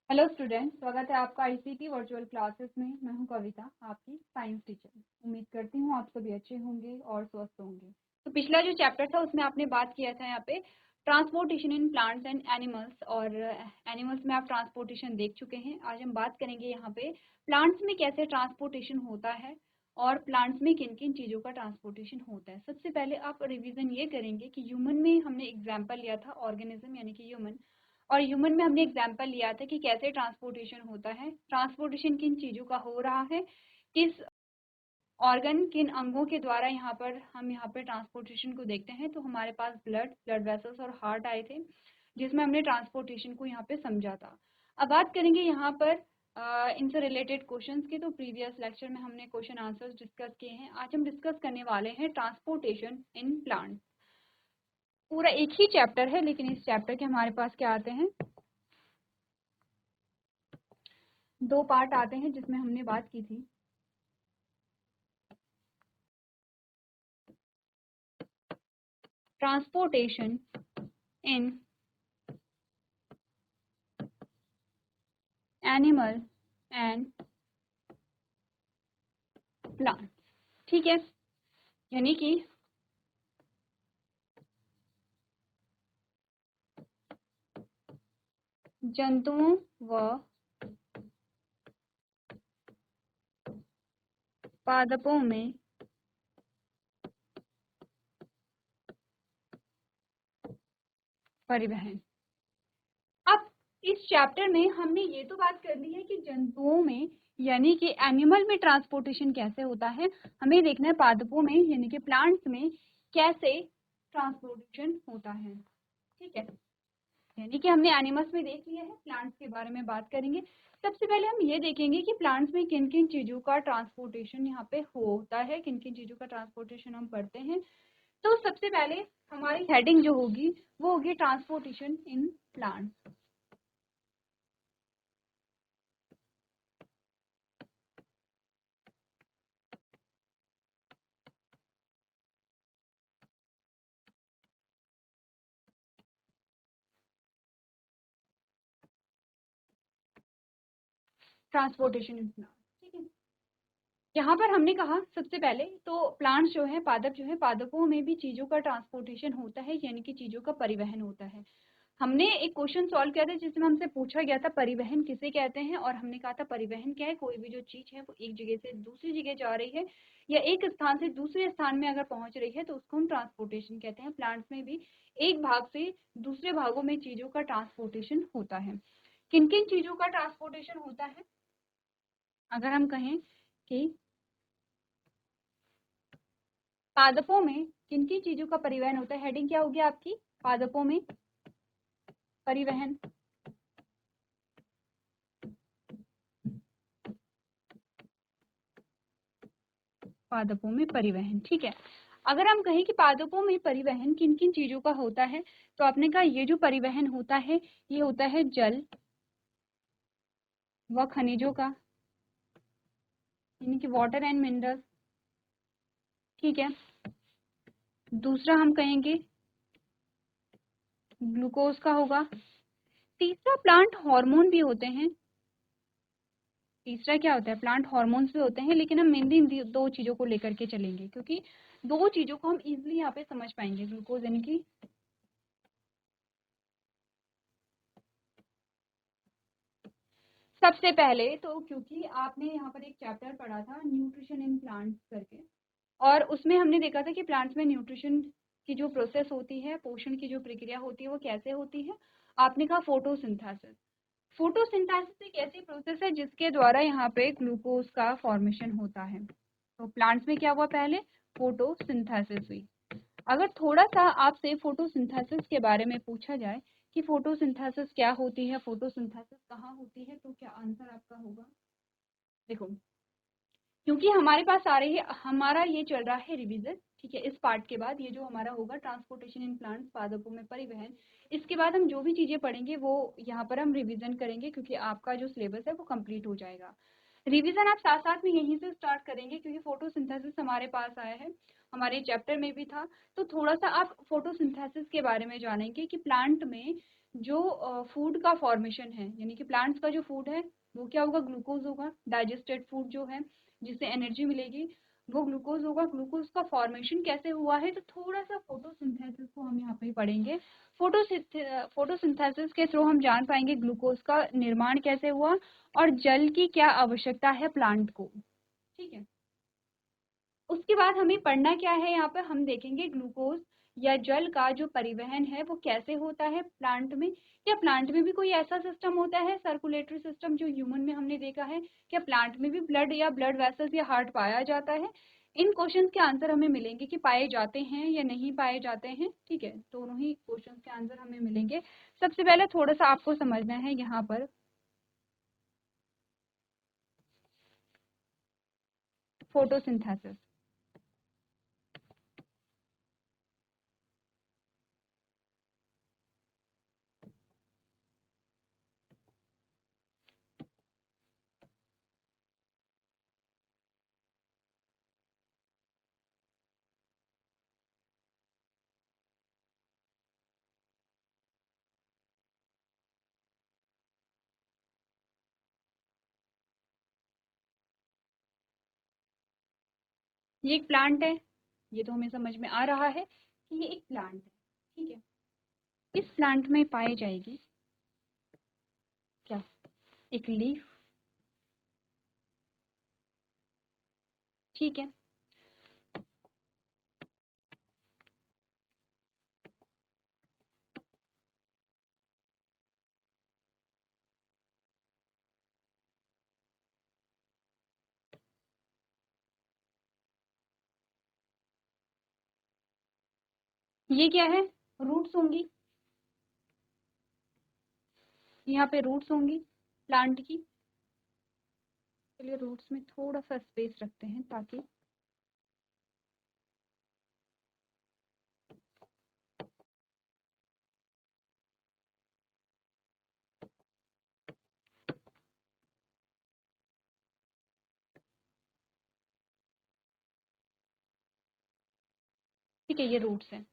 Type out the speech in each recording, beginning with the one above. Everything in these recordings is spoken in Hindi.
हेलो स्टूडेंट, स्वागत है आपका आईसीटी वर्चुअल क्लासेस में। मैं हूं कविता, आपकी साइंस टीचर। उम्मीद करती हूं आप सभी अच्छे होंगे और स्वस्थ होंगे। तो पिछला जो चैप्टर था उसमें आपने बात किया था यहाँ पे transportation in plants and animals, और एनिमल्स में आप ट्रांसपोर्टेशन देख चुके हैं। आज हम बात करेंगे यहाँ पे प्लांट्स में कैसे ट्रांसपोर्टेशन होता है और प्लांट्स में किन किन चीज़ों का ट्रांसपोर्टेशन होता है। सबसे पहले आप रिविजन ये करेंगे कि ह्यूमन में हमने एग्जाम्पल लिया था, ऑर्गेनिज्म यानी कि ह्यूमन, और ह्यूमन में हमने एग्जाम्पल लिया था कि कैसे ट्रांसपोर्टेशन होता है। ट्रांसपोर्टेशन किन चीज़ों का हो रहा है, किस ऑर्गन, किन अंगों के द्वारा यहाँ पे ट्रांसपोर्टेशन को देखते हैं। तो हमारे पास ब्लड वेसल्स और हार्ट आए थे, जिसमें हमने ट्रांसपोर्टेशन को यहाँ पे समझा था। अब बात करेंगे यहाँ पर इनसे रिलेटेड क्वेश्चंस की। तो प्रीवियस लेक्चर में हमने क्वेश्चन आंसर्स डिस्कस किए हैं। आज हम डिस्कस करने वाले हैं ट्रांसपोर्टेशन इन प्लांट। पूरा एक ही चैप्टर है, लेकिन इस चैप्टर के हमारे पास क्या आते हैं, दो पार्ट आते हैं, जिसमें हमने बात की थी transportation in animal and plant. ठीक है, यानी कि जंतुओं व पादपों में परिवहन। अब इस चैप्टर में हमने ये तो बात कर ली है कि जंतुओं में यानी कि एनिमल में ट्रांसपोर्टेशन कैसे होता है। हमें देखना है पादपों में यानी कि प्लांट्स में कैसे ट्रांसपोर्टेशन होता है। ठीक है, यानी कि हमने एनिमल्स में देख लिया है, प्लांट्स के बारे में बात करेंगे। सबसे पहले हम ये देखेंगे कि प्लांट्स में किन किन चीज़ों का ट्रांसपोर्टेशन यहाँ पे होता है, किन किन चीज़ों का ट्रांसपोर्टेशन हम पढ़ते हैं। तो सबसे पहले हमारी हेडिंग जो होगी वो होगी transportation in plants. Transportation in plants, ठीक है। यहाँ पर हमने कहा सबसे पहले तो प्लांट्स जो है, पादप जो है, पादपों में भी चीज़ों का ट्रांसपोर्टेशन होता है, यानी कि चीज़ों का परिवहन होता है। हमने एक क्वेश्चन सॉल्व किया था जिसमें हमसे पूछा गया था परिवहन किसे कहते हैं, और हमने कहा था परिवहन क्या है, कोई भी जो चीज है वो एक जगह से दूसरी जगह जा रही है या एक स्थान से दूसरे स्थान में अगर पहुंच रही है तो उसको हम ट्रांसपोर्टेशन कहते हैं। प्लांट्स में भी एक भाग से दूसरे भागों में चीजों का ट्रांसपोर्टेशन होता है। किन किन चीजों का ट्रांसपोर्टेशन होता है, अगर हम कहें कि पादपों में किन किन चीजों का परिवहन होता है, हेडिंग क्या होगी आपकी, पादपों में परिवहन। पादपों में परिवहन, ठीक है। अगर हम कहें कि पादपों में परिवहन किन किन चीजों का होता है, तो आपने कहा ये जो परिवहन होता है ये होता है जल व खनिजों का, यानी कि वाटर एंड मिनरल्स। ठीक है, दूसरा हम कहेंगे ग्लूकोज का होगा। तीसरा प्लांट हार्मोन भी होते हैं। तीसरा क्या होता है, प्लांट हार्मोन्स भी होते हैं, लेकिन हम मेनली इन दो चीजों को लेकर के चलेंगे क्योंकि दो चीजों को हम इजिली यहाँ पे समझ पाएंगे। ग्लूकोज यानी कि सबसे पहले तो क्योंकि आपने यहाँ पर एक चैप्टर पढ़ा था न्यूट्रिशन इन प्लांट्स करके, और उसमें हमने देखा था कि प्लांट्स में न्यूट्रिशन की जो प्रोसेस होती है, पोषण की जो प्रक्रिया होती है वो कैसे होती है। आपने कहा फोटोसिंथेसिस। फोटोसिंथेसिस एक ऐसी प्रोसेस है जिसके द्वारा यहाँ पे ग्लूकोज का फॉर्मेशन होता है। तो प्लांट्स में क्या हुआ, पहले फोटोसिंथेसिस हुई। अगर थोड़ा सा आपसे फोटोसिंथेसिस के बारे में पूछा जाए कि फोटोसिंथेसिस क्या होती है, फोटोसिंथेसिस कहाँ होती है, तो क्या आंसर आपका होगा। देखो, क्योंकि हमारे पास आ रही है, हमारा ये चल रहा है रिवीजन, ठीक है। इस पार्ट के बाद ये जो हमारा होगा ट्रांसपोर्टेशन इन प्लांट्स, पादपों में परिवहन, इसके बाद हम जो भी चीजें पढ़ेंगे वो यहाँ पर हम रिवीजन करेंगे क्योंकि आपका जो सिलेबस है वो कंप्लीट हो जाएगा। रिवीजन आप साथ साथ में यहीं से स्टार्ट करेंगे क्योंकि फोटोसिंथेसिस हमारे पास आया है हमारे चैप्टर में भी था। तो थोड़ा सा आप फोटोसिंथेसिस के बारे में जानेंगे कि प्लांट में जो फूड का फॉर्मेशन है, यानी कि प्लांट्स का जो फूड है वो क्या होगा, ग्लूकोज होगा। डाइजेस्टेड फूड जो है जिससे एनर्जी मिलेगी वो ग्लूकोज होगा। ग्लूकोज का फॉर्मेशन कैसे हुआ है, तो थोड़ा सा फोटोसिंथेसिस को हम यहाँ पे पढ़ेंगे। फोटोसिंथेसिस के थ्रू हम जान पाएंगे ग्लूकोज का निर्माण कैसे हुआ और जल की क्या आवश्यकता है प्लांट को। ठीक है, उसके बाद हमें पढ़ना क्या है, यहाँ पर हम देखेंगे ग्लूकोज या जल का जो परिवहन है वो कैसे होता है प्लांट में। क्या प्लांट में भी कोई ऐसा सिस्टम होता है सर्कुलेटरी सिस्टम जो ह्यूमन में हमने देखा है? क्या प्लांट में भी ब्लड या ब्लड वेसल्स या हार्ट पाया जाता है? इन क्वेश्चंस के आंसर हमें मिलेंगे कि पाए जाते हैं या नहीं पाए जाते हैं। ठीक है, दोनों ही क्वेश्चंस के आंसर हमें मिलेंगे। सबसे पहले थोड़ा सा आपको समझना है यहाँ पर फोटोसिंथेसिस। ये एक प्लांट है, ये तो हमें समझ में आ रहा है कि ये एक प्लांट है। ठीक है, इस प्लांट में पाई जाएगी क्या, एक लीफ। ठीक है, ये क्या है, रूट्स होंगी। यहाँ पे रूट्स होंगी प्लांट की। चलिए रूट्स में थोड़ा सा स्पेस रखते हैं ताकि ठीक है, ये रूट्स हैं।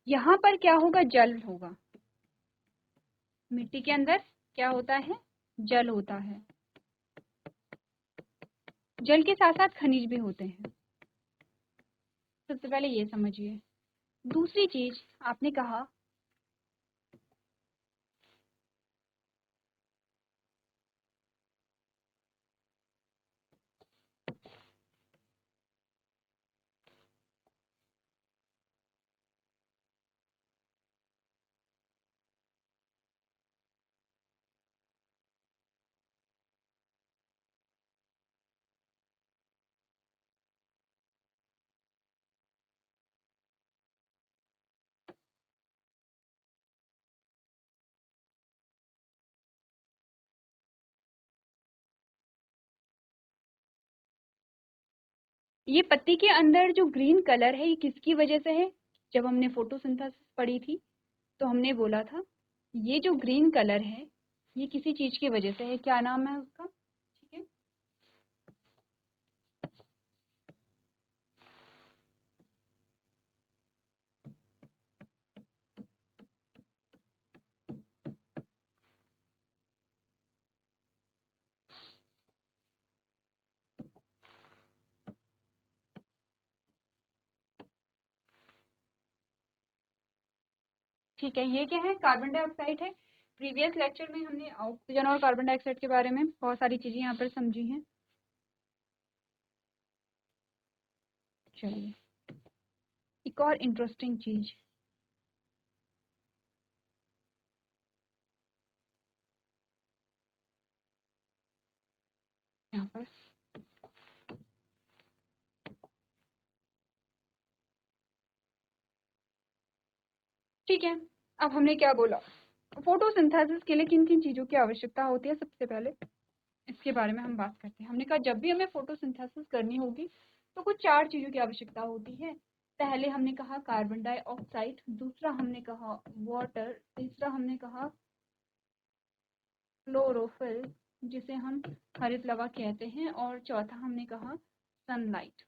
यहाँ पर क्या होगा, जल होगा। मिट्टी के अंदर क्या होता है, जल होता है। जल के साथ साथ खनिज भी होते हैं। सबसे पहले ये समझिए। दूसरी चीज आपने कहा ये पत्ती के अंदर जो ग्रीन कलर है ये किसकी वजह से है। जब हमने फोटोसिंथेसिस पढ़ी थी तो हमने बोला था ये जो ग्रीन कलर है ये किसी चीज की वजह से है। क्या नाम है उसका, ठीक है। ठीक है, ये क्या है, कार्बन डाइऑक्साइड है। प्रीवियस लेक्चर में हमने ऑक्सीजन और कार्बन डाइऑक्साइड के बारे में बहुत सारी चीजें यहाँ पर समझी हैं। चलिए एक और इंटरेस्टिंग चीज यहाँ पर, ठीक है। अब हमने क्या बोला, फोटोसिंथेसिस के लिए किन किन चीजों की आवश्यकता होती है। सबसे पहले इसके बारे में हम बात करते हैं। हमने कहा जब भी हमें फोटोसिंथेसिस करनी होगी तो कुछ 4 चीजों की आवश्यकता होती है। पहले हमने कहा कार्बन डाइऑक्साइड, दूसरा हमने कहा वाटर, तीसरा हमने कहा क्लोरोफिल जिसे हम हरित लवा कहते हैं, और चौथा हमने कहा सनलाइट।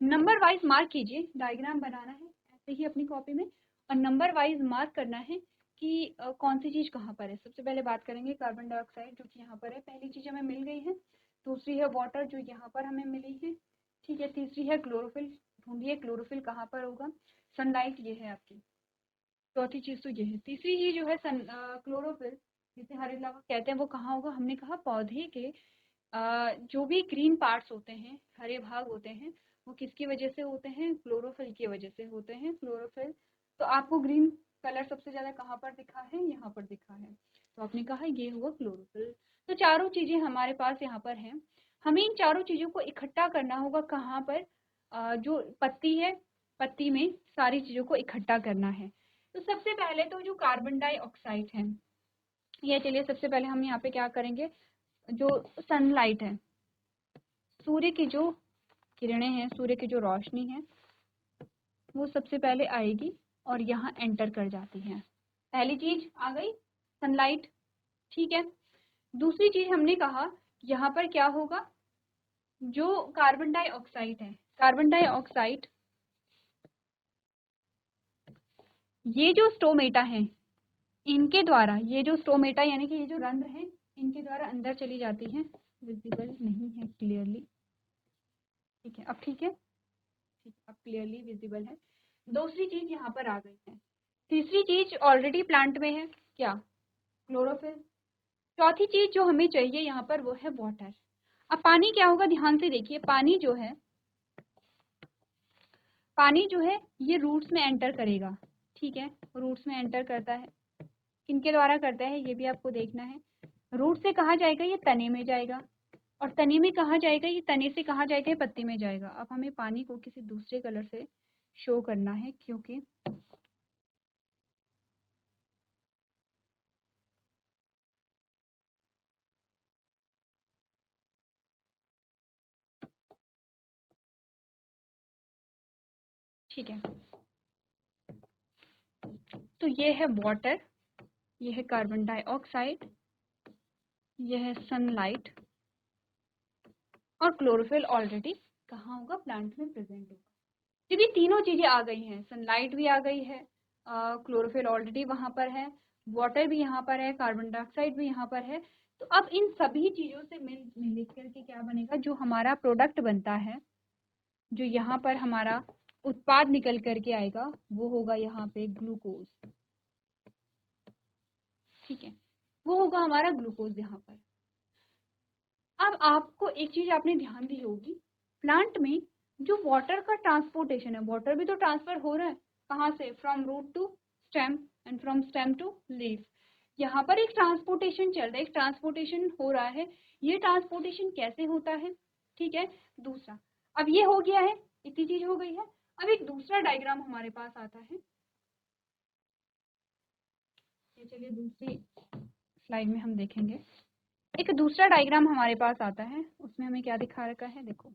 नंबर वाइज मार्क कीजिए, डायग्राम बनाना है ऐसे ही अपनी कॉपी में, और नंबर वाइज मार्क करना है कि कौन सी चीज कहाँ पर है। सबसे पहले बात करेंगे कार्बन डाइऑक्साइड जो कि यहाँ पर है, पहली चीज हमें मिल गई है। दूसरी है वाटर जो यहाँ पर हमें मिली है, ठीक है। तीसरी है क्लोरोफिल, ढूंढिए क्लोरोफिल कहाँ पर होगा। सनलाइट ये है आपकी, चौथी चीज तो ये है। तीसरी चीज जो है क्लोरोफिल जिसे हरित लवा कहते हैं वो कहाँ होगा। हमने कहा पौधे के जो भी ग्रीन पार्ट्स होते हैं, हरे भाग होते हैं, वो किसकी वजह से होते हैं, क्लोरोफिल की वजह से होते हैं। क्लोरोफिल, तो आपको ग्रीन कलर सबसे ज्यादा कहाँ पर दिखा है, यहाँ पर दिखा है, तो आपने कहा ये हुआ क्लोरोफिल। तो चारों चीजें हमारे पास यहाँ पर हैं। हमें इन चारों चीजों को इकट्ठा करना होगा कहाँ पर, जो पत्ती है, पत्ती में सारी चीजों को इकट्ठा करना है। तो सबसे पहले तो जो कार्बन डाइऑक्साइड है, ये चलिए सबसे पहले हम यहाँ पे क्या करेंगे, जो सनलाइट है, सूर्य की जो किरणें हैं, सूर्य की जो रोशनी है, वो सबसे पहले आएगी और यहाँ एंटर कर जाती है। पहली चीज आ गई सनलाइट, ठीक है। दूसरी चीज हमने कहा यहाँ पर क्या होगा, जो कार्बन डाइऑक्साइड है, कार्बन डाइऑक्साइड ये जो स्टोमेटा है, इनके द्वारा, ये जो स्टोमेटा यानी कि ये जो रंध्र है, इनके द्वारा अंदर चली जाती है। विजिबल नहीं है क्लियरली, ठीक है अब ठीक है, ठीक अब क्लियरली विजिबल है। दूसरी चीज यहाँ पर आ गई है। तीसरी चीज ऑलरेडी प्लांट में है, क्या, क्लोरोफिल। चौथी चीज जो हमें चाहिए यहाँ पर वो है वाटर। अब पानी क्या होगा, ध्यान से देखिए, पानी जो है, पानी जो है ये रूट्स में एंटर करेगा, ठीक है, रूट्स में एंटर करता है। किनके द्वारा करता है ये भी आपको देखना है। रूट से कहाँ जाएगा, ये तने में जाएगा, और तने में कहाँ जाएगा, ये तने से कहाँ जाएगा, ये पत्ती में जाएगा। अब हमें पानी को किसी दूसरे कलर से शो करना है, क्योंकि ठीक है, तो ये है वाटर, ये है कार्बन डाइऑक्साइड, ये है सनलाइट, और क्लोरोफिल ऑलरेडी कहाँ होगा, प्लांट में प्रेजेंट होगा। जब ये तीनों चीजें आ गई हैं, सनलाइट भी आ गई है, क्लोरोफिल ऑलरेडी वहां पर है, वाटर भी यहाँ पर है, कार्बन डाइऑक्साइड भी यहाँ पर है, तो अब इन सभी चीजों से मिल करके क्या बनेगा, जो हमारा प्रोडक्ट बनता है, जो यहाँ पर हमारा उत्पाद निकल करके आएगा, वो होगा यहाँ पे ग्लूकोज, ठीक है, वो होगा हमारा ग्लूकोज यहाँ पर। अब आपको एक चीज आपने ध्यान दी होगी, प्लांट में जो वाटर का ट्रांसपोर्टेशन है, वाटर भी तो ट्रांसफर हो रहा है, कहाँ से, from root to stem and from stem to leaf. यहाँ पर एक ट्रांसपोर्टेशन चल रहा है, एक ट्रांसपोर्टेशन हो रहा है। ये ट्रांसपोर्टेशन कैसे होता है, ठीक है। दूसरा, अब ये हो गया है, इतनी चीज हो गई है। अब एक दूसरा डायग्राम हमारे पास आता है, ये चलिए दूसरी स्लाइड में हम देखेंगे। एक दूसरा डायग्राम हमारे पास आता है, उसमें हमें क्या दिखा रखा है, देखो।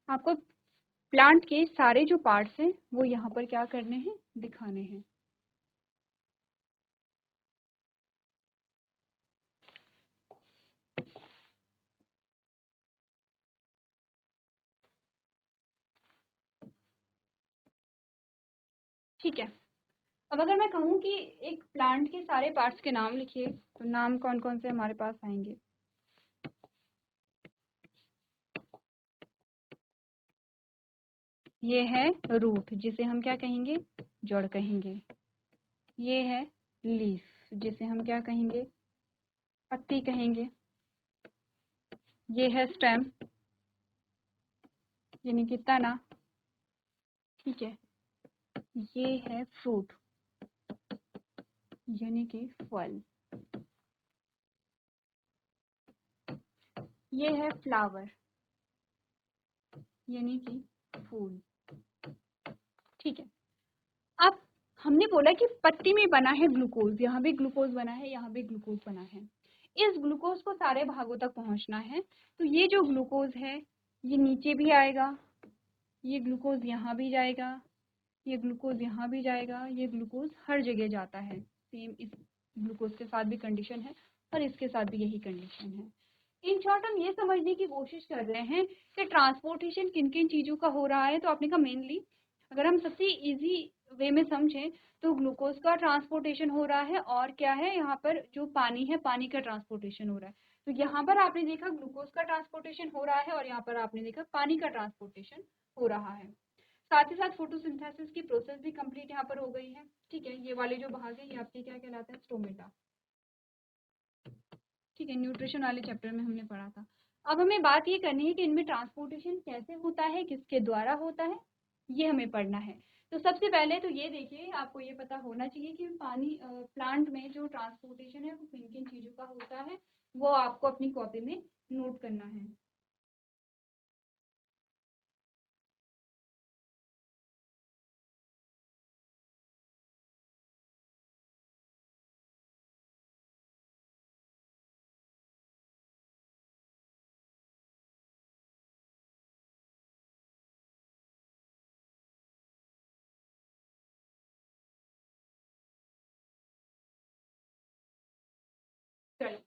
आपको प्लांट के सारे जो पार्ट्स हैं वो यहाँ पर क्या करने हैं, दिखाने हैं। ठीक है, अब अगर मैं कहूँ कि एक प्लांट के सारे पार्ट्स के नाम लिखिए, तो नाम कौन कौन से हमारे पास आएंगे? ये है रूट, जिसे हम क्या कहेंगे, जड़ कहेंगे। ये है लीफ, जिसे हम क्या कहेंगे, पत्ती कहेंगे। ये है स्टेम, यानी कि तना। ठीक है, ये है फ्रूट, यानी कि फल। ये है फ्लावर, यानी कि फूल। ठीक है, अब हमने बोला कि पत्ती में बना है ग्लूकोज, यहाँ भी ग्लूकोज बना है, यहाँ भी ग्लूकोज बना है। इस ग्लूकोज को सारे भागों तक पहुंचना है, तो ये जो ग्लूकोज है ये नीचे भी आएगा, ये ग्लूकोज यहाँ भी जाएगा, ये ग्लूकोज यहाँ भी जाएगा, ये ग्लूकोज हर जगह जाता है। सेम इस ग्लूकोज के साथ भी कंडीशन है और इसके साथ भी यही कंडीशन है। इन शॉर्ट हम ये समझने की कोशिश कर रहे हैं कि ट्रांसपोर्टेशन किन किन चीज़ों का हो रहा है। तो आपने कहा मेनली अगर हम सबसे इजी वे में समझें तो ग्लूकोज का ट्रांसपोर्टेशन हो रहा है, और क्या है यहाँ पर जो पानी है, पानी का ट्रांसपोर्टेशन हो रहा है। तो यहाँ पर आपने देखा ग्लूकोज का ट्रांसपोर्टेशन हो रहा है और यहाँ पर आपने देखा पानी का ट्रांसपोर्टेशन हो रहा है। साथ ही साथ फोटोसिंथेसिस की प्रोसेस भी कंप्लीट यहाँ पर हो गई है। ठीक है, ये वाले जो भाग है ये आपके क्या कहलाता है, स्टोमेटा। ठीक है, न्यूट्रिशन वाले चैप्टर में हमने पढ़ा था। अब हमें बात ये करनी है कि इनमें ट्रांसपोर्टेशन कैसे होता है, किसके द्वारा होता है, ये हमें पढ़ना है। तो सबसे पहले तो ये देखिए, आपको ये पता होना चाहिए कि पानी प्लांट में जो ट्रांसपोर्टेशन है वो किन किन चीज़ों का होता है, वो आपको अपनी कॉपी में नोट करना है। चलो,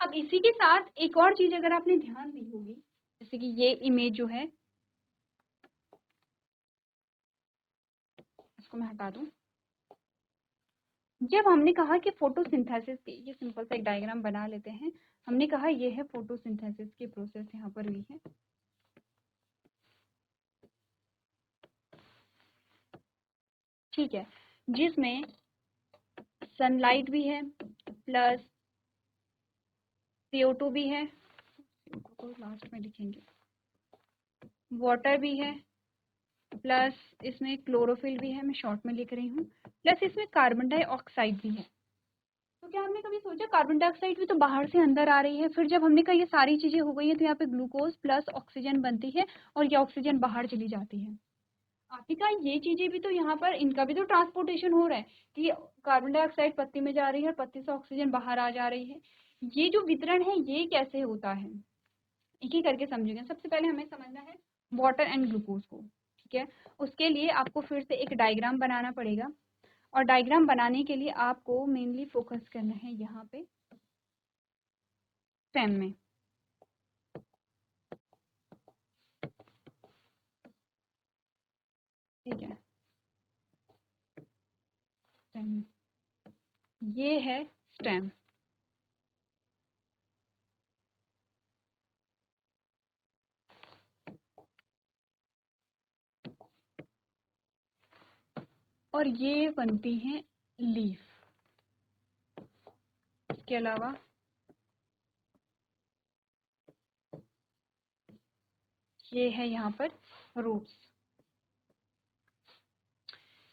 अब इसी के साथ एक और चीज अगर आपने ध्यान दी होगी, जैसे कि ये इमेज जो है, इसको मैं हटा दूं। जब हमने कहा कि फोटोसिंथेसिस की, ये सिंपल सा एक डायग्राम बना लेते हैं। हमने कहा ये है फोटोसिंथेसिस की प्रोसेस, यहाँ पर हुई है। ठीक है, जिसमें सनलाइट भी है प्लस CO2 भी है, CO2 को लास्ट में लिखेंगे, वाटर भी है प्लस इसमें क्लोरोफिल भी है, मैं शॉर्ट में लिख रही हूँ, प्लस इसमें कार्बन डाइऑक्साइड भी है। तो क्या हमने कभी सोचा कार्बन डाइऑक्साइड भी तो बाहर से अंदर आ रही है? फिर जब हमने कहा ये सारी चीजें हो गई है तो यहाँ पे ग्लूकोज प्लस ऑक्सीजन बनती है और ये ऑक्सीजन बाहर चली जाती है। आपने कहा ये चीजें भी तो यहाँ पर इनका भी तो ट्रांसपोर्टेशन हो रहा है कि कार्बन डाइऑक्साइड पत्ती में जा रही है और पत्ती से ऑक्सीजन बाहर आ जा रही है। ये जो वितरण है ये कैसे होता है, एक ही करके समझेंगे। सबसे पहले हमें समझना है वाटर एंड ग्लूकोज को। ठीक है, उसके लिए आपको फिर से एक डायग्राम बनाना पड़ेगा, और डायग्राम बनाने के लिए आपको मेनली फोकस करना है यहाँ पे स्टेम में। ठीक है, स्टेम, ये है स्टेम। और ये बनती हैं लीफ। इसके अलावा ये है यहाँ पर रूट्स।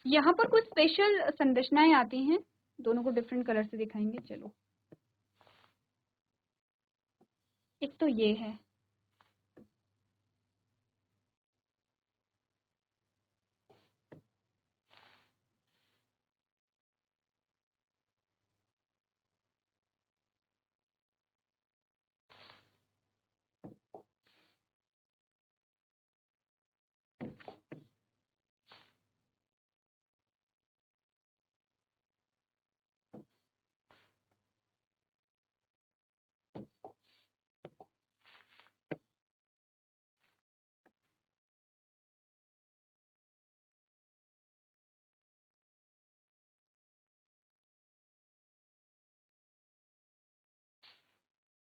यहाँ पर कुछ स्पेशल संरचनाएं आती हैं, दोनों को डिफरेंट कलर से दिखाएंगे। चलो, एक तो ये है,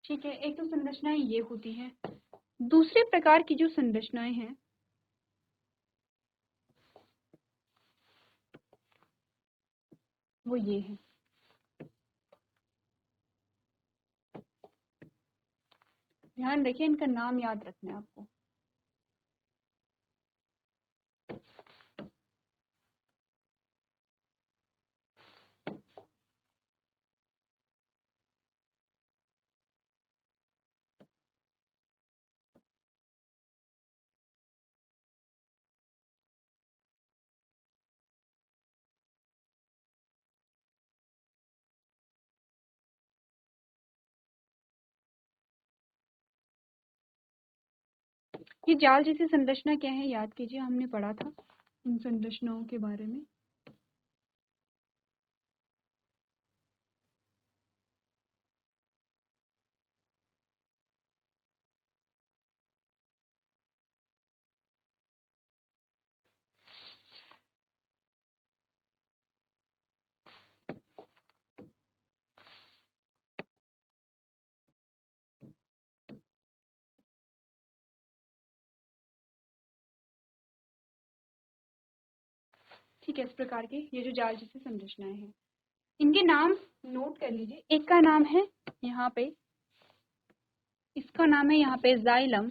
ठीक है, एक तो संरचनाएं ये होती हैं। दूसरे प्रकार की जो संरचनाएं हैं वो ये है। ध्यान रखिए, इनका नाम याद रखना है आपको। ये जाल जैसी संरचना क्या है, याद कीजिए, हमने पढ़ा था इन संरचनाओं के बारे में। ठीक है, इस प्रकार के ये जो जाल जैसी संरचनाएं हैं, इनके नाम नोट कर लीजिए। एक का नाम है यहाँ पे, इसका नाम है यहाँ पे जाइलम,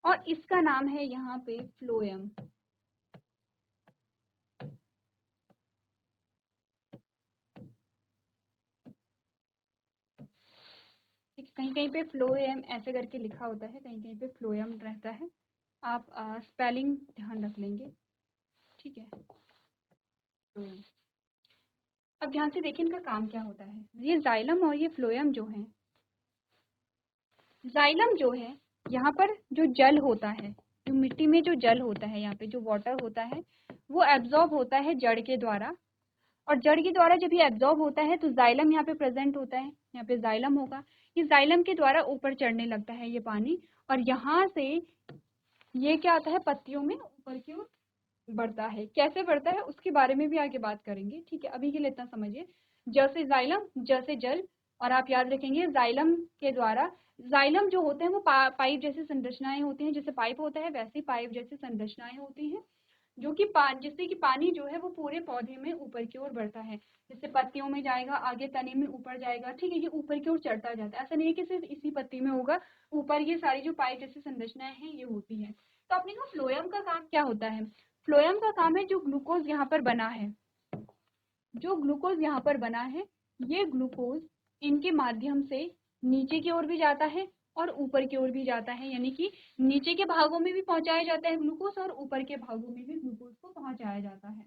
और इसका नाम है यहाँ पे फ्लोएम। कहीं कहीं पे फ्लोएम ऐसे करके लिखा होता है, कहीं कहीं पे फ्लोएम रहता है। आप स्पेलिंग ध्यान रख लेंगे, ठीक है। अब ध्यान से देखिए इनका काम क्या होता है। ये जाइलम और ये फ्लोएम जो है, जाइलम जो है यहाँ पर जो जल होता है, जो मिट्टी में जो जल होता है, यहाँ पे जो वाटर होता है वो एब्जॉर्ब होता है जड़ के द्वारा, और जड़ के द्वारा जब ये एब्जॉर्ब होता है तो जाइलम यहाँ पे प्रेजेंट होता है, यहाँ पे जाइलम होगा। ये जाइलम के द्वारा ऊपर चढ़ने लगता है ये पानी, और यहाँ से ये क्या आता है, पत्तियों में ऊपर की ओर बढ़ता है। कैसे बढ़ता है उसके बारे में भी आगे बात करेंगे, ठीक है। अभी के लिए इतना समझिए, ज से जाइलम, ज से जल, और आप याद रखेंगे जाइलम के द्वारा, जाइलम जो होते हैं वो पाइप जैसी संरचनाएं होती हैं, जैसे पाइप होता है वैसे पाइप जैसी संरचनाएं होती हैं, जो कि जिससे कि पानी जो है वो पूरे पौधे में ऊपर की ओर बढ़ता है। जैसे पत्तियों में जाएगा, आगे तने में ऊपर जाएगा, ठीक है, ये ऊपर की ओर चढ़ता जाता है। ऐसा नहीं है कि सिर्फ इसी पत्ती में होगा, ऊपर ये सारी जो पाइप जैसी संरचनाएं हैं ये होती है। तो आपने कहा फ्लोएम का काम क्या होता है। फ्लोएम का काम है जो ग्लूकोज यहाँ पर बना है, जो ग्लूकोज यहाँ पर बना है, ये ग्लूकोज इनके माध्यम से नीचे की ओर भी जाता है और ऊपर की ओर भी जाता है, यानी कि नीचे के भागों में भी पहुंचाया जाता है ग्लूकोज और ऊपर के भागों में भी ग्लूकोज को पहुंचाया जाता है।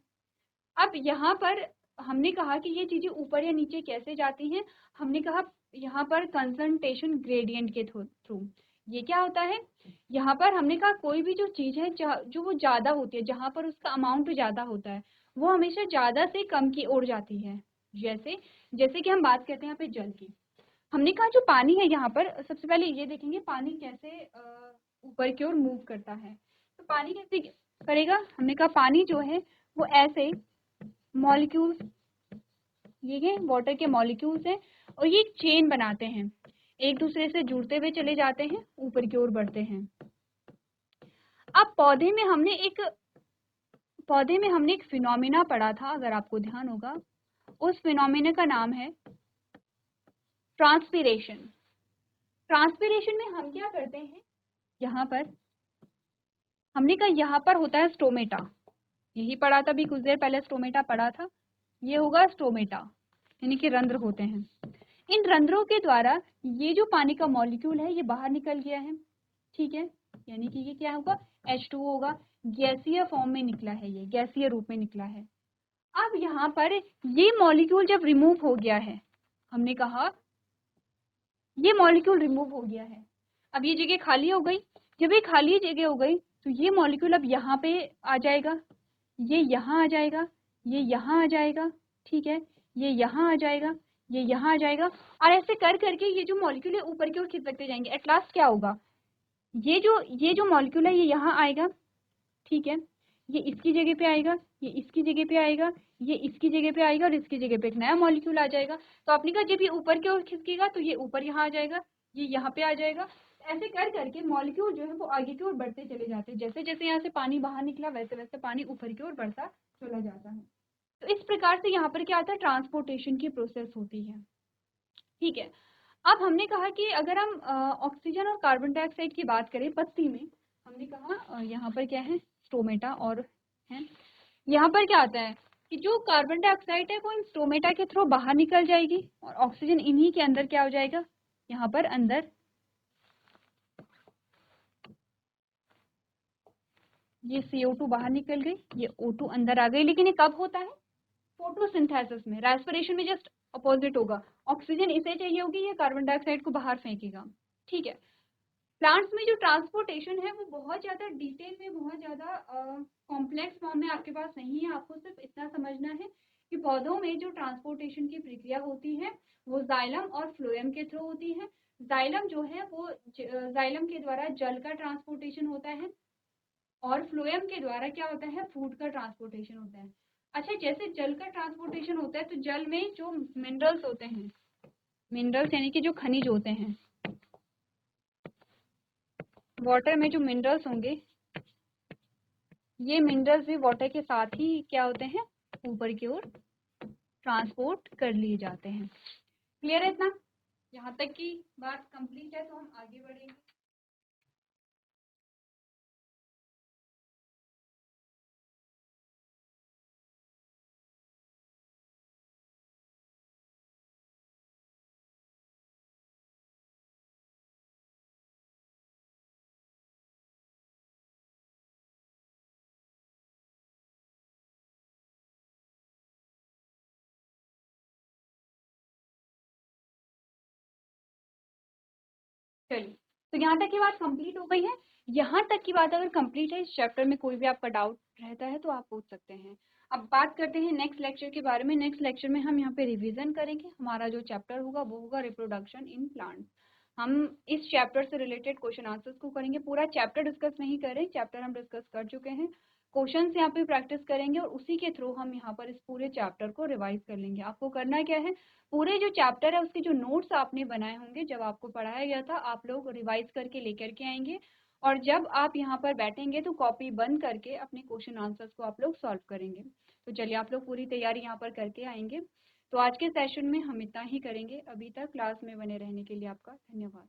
अब यहाँ पर हमने कहा कि ये चीजें ऊपर या नीचे कैसे जाती हैं। हमने कहा यहाँ पर कंसंट्रेशन ग्रेडियंट के थ्रू। ये क्या होता है, यहाँ पर हमने कहा कोई भी जो चीज है जो वो ज्यादा होती है, जहां पर उसका अमाउंट ज्यादा होता है, वो हमेशा ज्यादा से कम की ओर जाती है। जैसे जैसे कि हम बात करते हैं यहाँ पे जल की। हमने कहा जो पानी है यहाँ पर, सबसे पहले ये देखेंगे पानी कैसे ऊपर की ओर मूव करता है। तो पानी कैसे करेगा, हमने कहा पानी जो है वो ऐसे मॉलिक्यूल्स, ये वाटर के मॉलिक्यूल्स हैं, और ये एक चेन बनाते हैं, एक दूसरे से जुड़ते हुए चले जाते हैं, ऊपर की ओर बढ़ते हैं। अब पौधे में हमने एक फिनोमिना पढ़ा था, अगर आपको ध्यान होगा, उस फिनोमिना का नाम है ट्रांसपिरेशन। ट्रांसपिरेशन में हम क्या करते हैं, यहाँ पर हमने कहा यहाँ पर होता है स्टोमेटा, यही पढ़ा था अभी कुछ देर पहले, स्टोमेटा पढ़ा था, ये होगा स्टोमेटा, यानी कि रंध्र होते हैं। इन रंध्रों के द्वारा ये जो पानी का मॉलिक्यूल है ये बाहर निकल गया है, ठीक है, यानी कि ये क्या होगा, H2 होगा, गैसीय फॉर्म में निकला है, ये गैसीय रूप में निकला है। अब यहाँ पर ये मॉलिक्यूल जब रिमूव हो गया है, हमने कहा ये मॉलिक्यूल रिमूव हो गया है, अब ये जगह खाली हो गई। जब ये खाली जगह हो गई तो ये मॉलिक्यूल अब यहाँ पे आ जाएगा, ये यहाँ आ जाएगा, ये यहाँ आ जाएगा, ठीक है, ये यहाँ आ जाएगा, ये यहाँ आ जाएगा, और ऐसे कर करके ये जो मॉलिक्यूल है ऊपर की ओर खिसकते जाएंगे। एट लास्ट क्या होगा, ये जो मॉलिक्यूल है ये यहाँ आएगा, ठीक है, ये इसकी जगह पे आएगा, ये इसकी जगह पे आएगा, ये इसकी जगह पे आएगा और इसकी जगह पे एक नया मॉलिक्यूल आ जाएगा। तो आपने कहा जब ये ऊपर की ओर खिसकेगा तो ये ऊपर यहाँ आ जाएगा, ये यहाँ पे आ जाएगा। ऐसे कर करके मॉलिक्यूल जो है वो आगे की ओर बढ़ते चले जाते हैं। जैसे जैसे यहाँ से पानी बाहर निकला वैसे वैसे पानी ऊपर की ओर बढ़ता चला जाता है। तो इस प्रकार से यहाँ पर क्या आता है, ट्रांसपोर्टेशन की प्रोसेस होती है। ठीक है, अब हमने कहा कि अगर हम ऑक्सीजन और कार्बन डाइऑक्साइड की बात करें पत्ती में, हमने कहा यहाँ पर क्या है, स्टोमेटा और है। यहाँ पर क्या आता है कि जो कार्बन डाइऑक्साइड है वो इन स्टोमेटा के थ्रू बाहर निकल जाएगी और ऑक्सीजन इन्हीं के अंदर क्या हो जाएगा, यहाँ पर अंदर ये CO2 बाहर निकल गई, ये O2 अंदर आ गई। लेकिन ये कब होता है, फोटोसिंथेसिस में। रेस्पिरेशन में जस्ट अपोजिट होगा, ऑक्सीजन इसे चाहिए होगी, ये कार्बन डाइऑक्साइड को बाहर फेंकेगा। ठीक है, प्लांट्स में जो ट्रांसपोर्टेशन है वो बहुत ज़्यादा डिटेल में, बहुत ज़्यादा कॉम्प्लेक्स फॉर्म में आपके पास नहीं है। आपको सिर्फ इतना समझना है कि पौधों में जो ट्रांसपोर्टेशन की प्रक्रिया होती है वो जाइलम और फ्लोएम के थ्रू होती है। जाइलम जो है वो जाइलम के द्वारा जल का ट्रांसपोर्टेशन होता है और फ्लोएम के द्वारा क्या होता है, फूड का ट्रांसपोर्टेशन होता है। अच्छा, जैसे जल का ट्रांसपोर्टेशन होता है तो जल में जो मिनरल्स होते हैं, मिनरल्स यानी कि जो खनिज होते हैं, वाटर में जो मिनरल्स होंगे, ये मिनरल्स भी वाटर के साथ ही क्या होते हैं, ऊपर की ओर ट्रांसपोर्ट कर लिए जाते हैं। क्लियर है इतना? यहाँ तक की बात कंप्लीट है तो हम आगे बढ़ेंगे। चलिए, तो यहाँ तक की बात कंप्लीट हो गई है। यहाँ तक की बात अगर कंप्लीट है, इस चैप्टर में कोई भी आपका डाउट रहता है तो आप पूछ सकते हैं। अब बात करते हैं नेक्स्ट लेक्चर के बारे में। नेक्स्ट लेक्चर में हम यहाँ पे रिवीजन करेंगे। हमारा जो चैप्टर होगा वो होगा रिप्रोडक्शन इन प्लांट्स। हम इस चैप्टर से रिलेटेड क्वेश्चन आंसर्स को करेंगे। पूरा चैप्टर डिस्कस नहीं करें, चैप्टर हम डिस्कस कर चुके हैं। क्वेश्चन यहाँ पे प्रैक्टिस करेंगे और उसी के थ्रू हम यहाँ पर इस पूरे चैप्टर को रिवाइज कर लेंगे। आपको करना क्या है, पूरे जो चैप्टर है उसके जो नोट्स आपने बनाए होंगे जब आपको पढ़ाया गया था, आप लोग रिवाइज करके लेकर के आएंगे और जब आप यहाँ पर बैठेंगे तो कॉपी बंद करके अपने क्वेश्चन आंसर्स को आप लोग सॉल्व करेंगे। तो चलिए, आप लोग पूरी तैयारी यहाँ पर करके आएंगे। तो आज के सेशन में हम इतना ही करेंगे। अभी तक क्लास में बने रहने के लिए आपका धन्यवाद।